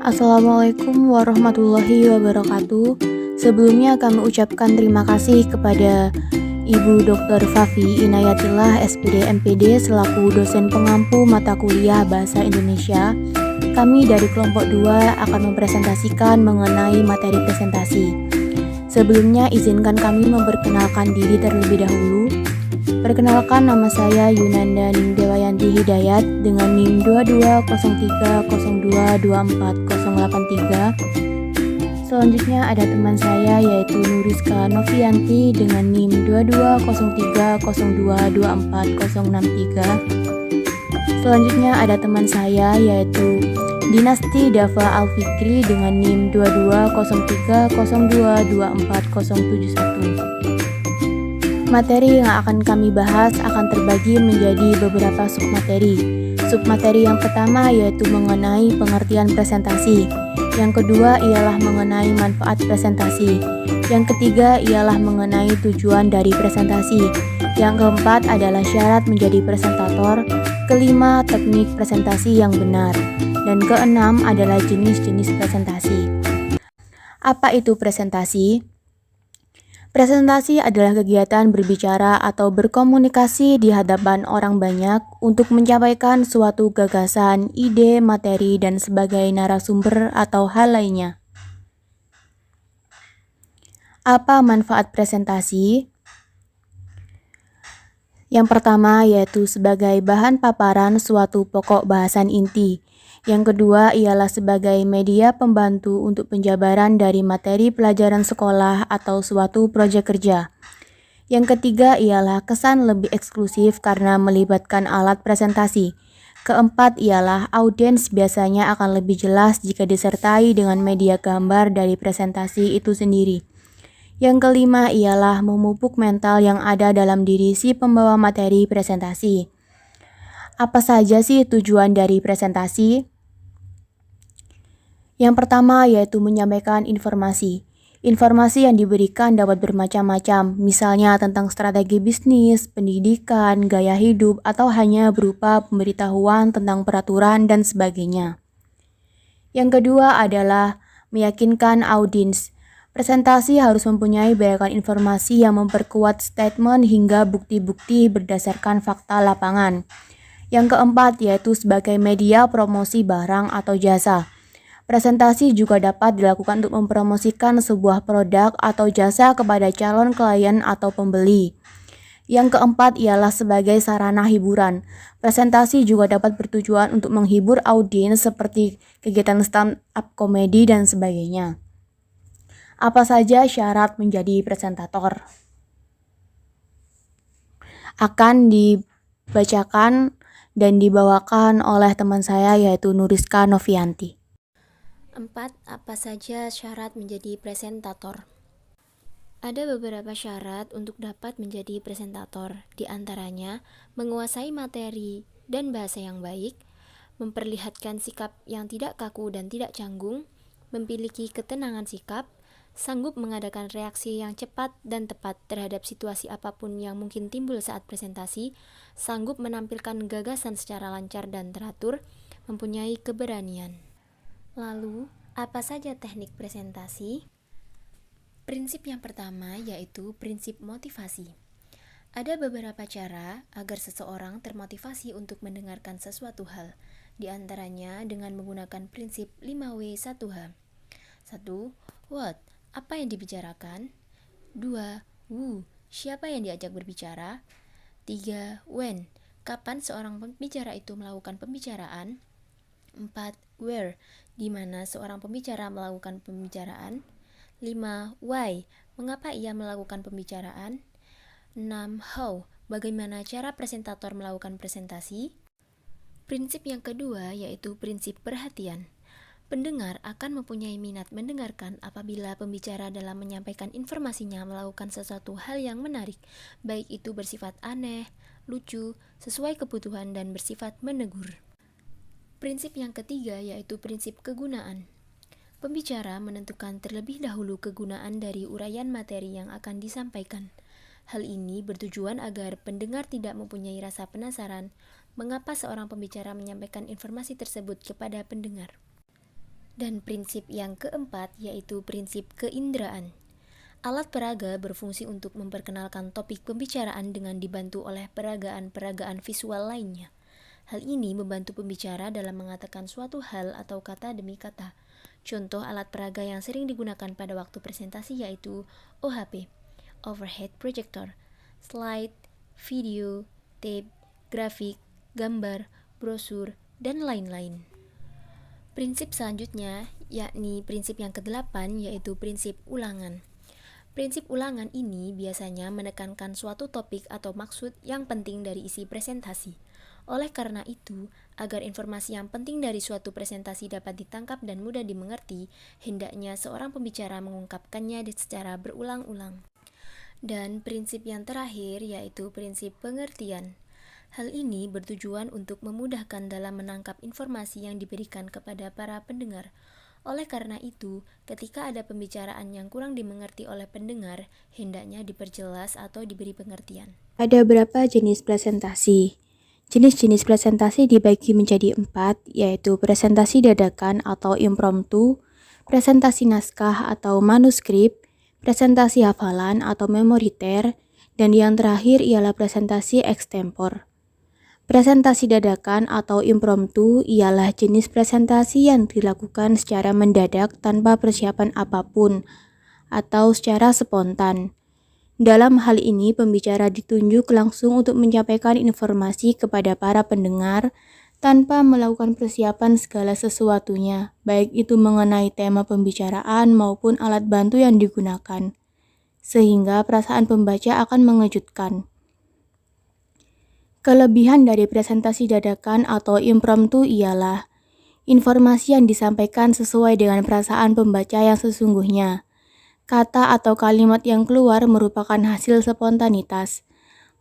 Assalamualaikum warahmatullahi wabarakatuh. Sebelumnya kami ucapkan terima kasih kepada Ibu Dr. Fafi Inayatillah SPD MPD selaku dosen pengampu mata kuliah Bahasa Indonesia. Kami dari kelompok 2 akan mempresentasikan mengenai materi presentasi. Sebelumnya izinkan kami memperkenalkan diri terlebih dahulu. Perkenalkan, nama saya Yunanda Ningdewayanti Hidayat dengan NIM 220302248083. Selanjutnya ada teman saya yaitu Nuriska Novianti dengan NIM 220302248063. Selanjutnya ada teman saya yaitu Dinasti Dava Alfikri dengan NIM 220302248071. Materi yang akan kami bahas akan terbagi menjadi beberapa submateri. Submateri yang pertama yaitu mengenai pengertian presentasi. Yang kedua ialah mengenai manfaat presentasi. Yang ketiga ialah mengenai tujuan dari presentasi. Yang keempat adalah syarat menjadi presentator. Kelima, teknik presentasi yang benar. Dan keenam adalah jenis-jenis presentasi. Apa itu presentasi? Presentasi adalah kegiatan berbicara atau berkomunikasi di hadapan orang banyak untuk menyampaikan suatu gagasan, ide, materi, dan sebagai narasumber atau hal lainnya. Apa manfaat presentasi? Yang pertama yaitu sebagai bahan paparan suatu pokok bahasan inti. Yang kedua ialah sebagai media pembantu untuk penjabaran dari materi pelajaran sekolah atau suatu proyek kerja. Yang ketiga ialah kesan lebih eksklusif karena melibatkan alat presentasi. Keempat ialah audiens biasanya akan lebih jelas jika disertai dengan media gambar dari presentasi itu sendiri. Yang kelima ialah memupuk mental yang ada dalam diri si pembawa materi presentasi. Apa saja sih tujuan dari presentasi? Yang pertama yaitu menyampaikan informasi. Informasi yang diberikan dapat bermacam-macam, misalnya tentang strategi bisnis, pendidikan, gaya hidup, atau hanya berupa pemberitahuan tentang peraturan dan sebagainya. Yang kedua adalah meyakinkan audiens. Presentasi harus mempunyai banyak informasi yang memperkuat statement hingga bukti-bukti berdasarkan fakta lapangan. Yang keempat yaitu sebagai media promosi barang atau jasa. Presentasi juga dapat dilakukan untuk mempromosikan sebuah produk atau jasa kepada calon klien atau pembeli. Yang keempat ialah sebagai sarana hiburan. Presentasi juga dapat bertujuan untuk menghibur audiens seperti kegiatan stand-up komedi dan sebagainya. Apa saja syarat menjadi presentator? Akan dibacakan dan dibawakan oleh teman saya yaitu Nuriska Novianti. 4. Apa saja syarat menjadi presentator? Ada beberapa syarat untuk dapat menjadi presentator, di antaranya menguasai materi dan bahasa yang baik, memperlihatkan sikap yang tidak kaku dan tidak canggung, memiliki ketenangan sikap, sanggup mengadakan reaksi yang cepat dan tepat terhadap situasi apapun yang mungkin timbul saat presentasi, sanggup menampilkan gagasan secara lancar dan teratur, mempunyai keberanian. Lalu, apa saja teknik presentasi? Prinsip yang pertama yaitu prinsip motivasi. Ada beberapa cara agar seseorang termotivasi untuk mendengarkan sesuatu hal, di antaranya dengan menggunakan prinsip 5W1H. 1. What? Apa yang dibicarakan? 2. Who? Siapa yang diajak berbicara? 3. When? Kapan seorang pembicara itu melakukan pembicaraan? 4. Where? Di mana seorang pembicara melakukan pembicaraan. 5. Why? Mengapa ia melakukan pembicaraan. 6. How? Bagaimana cara presentator melakukan presentasi. Prinsip yang kedua yaitu prinsip perhatian. Pendengar akan mempunyai minat mendengarkan apabila pembicara dalam menyampaikan informasinya melakukan sesuatu hal yang menarik, baik itu bersifat aneh, lucu, sesuai kebutuhan dan bersifat menegur. Prinsip yang ketiga yaitu prinsip kegunaan. Pembicara menentukan terlebih dahulu kegunaan dari uraian materi yang akan disampaikan. Hal ini bertujuan agar pendengar tidak mempunyai rasa penasaran mengapa seorang pembicara menyampaikan informasi tersebut kepada pendengar. Dan prinsip yang keempat yaitu prinsip keinderaan. Alat peraga berfungsi untuk memperkenalkan topik pembicaraan dengan dibantu oleh peragaan-peragaan visual lainnya. Hal ini membantu pembicara dalam mengatakan suatu hal atau kata demi kata. Contoh alat peraga yang sering digunakan pada waktu presentasi yaitu OHP, Overhead Projector, slide, video, tape, grafik, gambar, brosur, dan lain-lain. Prinsip selanjutnya, yakni prinsip yang kedelapan, yaitu prinsip ulangan. Prinsip ulangan ini biasanya menekankan suatu topik atau maksud yang penting dari isi presentasi. Oleh karena itu, agar informasi yang penting dari suatu presentasi dapat ditangkap dan mudah dimengerti, hendaknya seorang pembicara mengungkapkannya secara berulang-ulang. Dan prinsip yang terakhir yaitu prinsip pengertian. Hal ini bertujuan untuk memudahkan dalam menangkap informasi yang diberikan kepada para pendengar. Oleh karena itu, ketika ada pembicaraan yang kurang dimengerti oleh pendengar, hendaknya diperjelas atau diberi pengertian. Ada berapa jenis presentasi? Jenis-jenis presentasi dibagi menjadi 4, yaitu presentasi dadakan atau impromptu, presentasi naskah atau manuskrip, presentasi hafalan atau memoriter, dan yang terakhir ialah presentasi ekstempor. Presentasi dadakan atau impromptu ialah jenis presentasi yang dilakukan secara mendadak tanpa persiapan apapun atau secara spontan. Dalam hal ini, pembicara ditunjuk langsung untuk menyampaikan informasi kepada para pendengar tanpa melakukan persiapan segala sesuatunya, baik itu mengenai tema pembicaraan maupun alat bantu yang digunakan, sehingga perasaan pembaca akan mengejutkan. Kelebihan dari presentasi dadakan atau impromptu ialah informasi yang disampaikan sesuai dengan perasaan pembaca yang sesungguhnya. Kata atau kalimat yang keluar merupakan hasil spontanitas,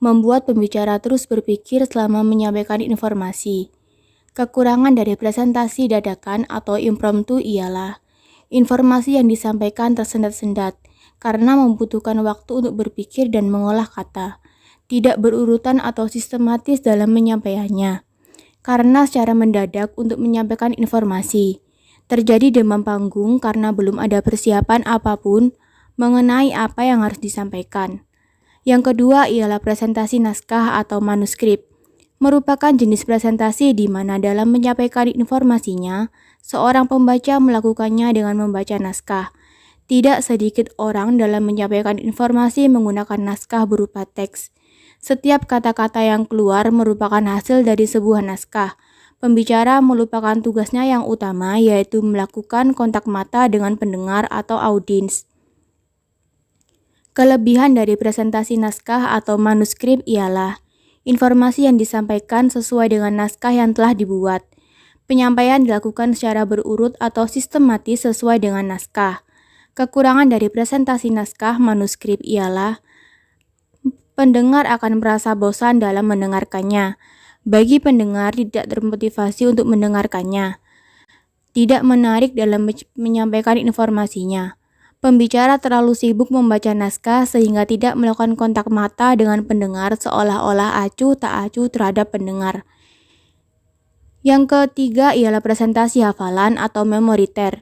membuat pembicara terus berpikir selama menyampaikan informasi. Kekurangan dari presentasi dadakan atau impromptu ialah informasi yang disampaikan tersendat-sendat karena membutuhkan waktu untuk berpikir dan mengolah kata, tidak berurutan atau sistematis dalam menyampaikannya, karena secara mendadak untuk menyampaikan informasi. Terjadi demam panggung karena belum ada persiapan apapun mengenai apa yang harus disampaikan. Yang kedua ialah presentasi naskah atau manuskrip. Merupakan jenis presentasi di mana dalam menyampaikan informasinya, seorang pembaca melakukannya dengan membaca naskah. Tidak sedikit orang dalam menyampaikan informasi menggunakan naskah berupa teks. Setiap kata-kata yang keluar merupakan hasil dari sebuah naskah. Pembicara melupakan tugasnya yang utama, yaitu melakukan kontak mata dengan pendengar atau audiens. Kelebihan dari presentasi naskah atau manuskrip ialah informasi yang disampaikan sesuai dengan naskah yang telah dibuat. Penyampaian dilakukan secara berurut atau sistematis sesuai dengan naskah. Kekurangan dari presentasi naskah manuskrip ialah pendengar akan merasa bosan dalam mendengarkannya. Bagi pendengar tidak termotivasi untuk mendengarkannya. Tidak menarik dalam menyampaikan informasinya. Pembicara terlalu sibuk membaca naskah sehingga tidak melakukan kontak mata dengan pendengar seolah-olah acuh tak acuh terhadap pendengar. Yang ketiga ialah presentasi hafalan atau memoriter.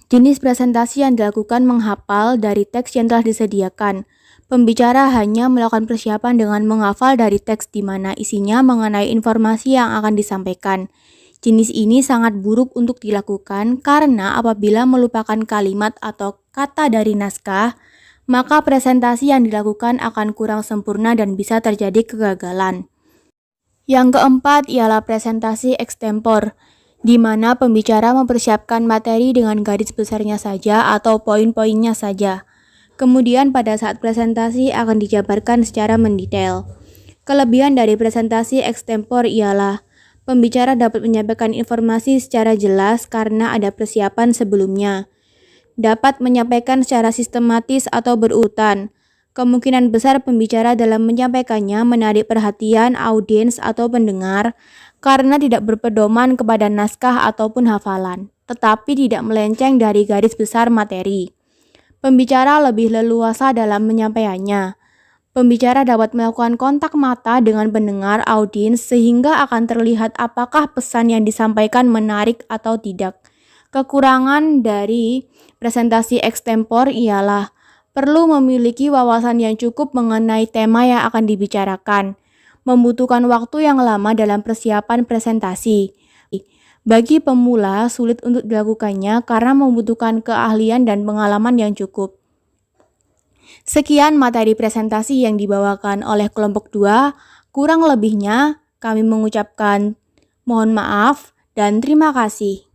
Jenis presentasi yang dilakukan menghafal dari teks yang telah disediakan. Pembicara hanya melakukan persiapan dengan menghafal dari teks di mana isinya mengenai informasi yang akan disampaikan. Jenis ini sangat buruk untuk dilakukan karena apabila melupakan kalimat atau kata dari naskah, maka presentasi yang dilakukan akan kurang sempurna dan bisa terjadi kegagalan. Yang keempat ialah presentasi ekstempor, di mana pembicara mempersiapkan materi dengan garis besarnya saja atau poin-poinnya saja. Kemudian pada saat presentasi akan dijabarkan secara mendetail. Kelebihan dari presentasi ekstempor ialah pembicara dapat menyampaikan informasi secara jelas karena ada persiapan sebelumnya. Dapat menyampaikan secara sistematis atau berurutan. Kemungkinan besar pembicara dalam menyampaikannya menarik perhatian audiens atau pendengar karena tidak berpedoman kepada naskah ataupun hafalan, tetapi tidak melenceng dari garis besar materi. Pembicara lebih leluasa dalam menyampaikannya. Pembicara dapat melakukan kontak mata dengan pendengar audiens sehingga akan terlihat apakah pesan yang disampaikan menarik atau tidak. Kekurangan dari presentasi ekstempor ialah perlu memiliki wawasan yang cukup mengenai tema yang akan dibicarakan, membutuhkan waktu yang lama dalam persiapan presentasi. Bagi pemula, sulit untuk dilakukannya karena membutuhkan keahlian dan pengalaman yang cukup. Sekian materi presentasi yang dibawakan oleh kelompok 2. Kurang lebihnya, kami mengucapkan mohon maaf dan terima kasih.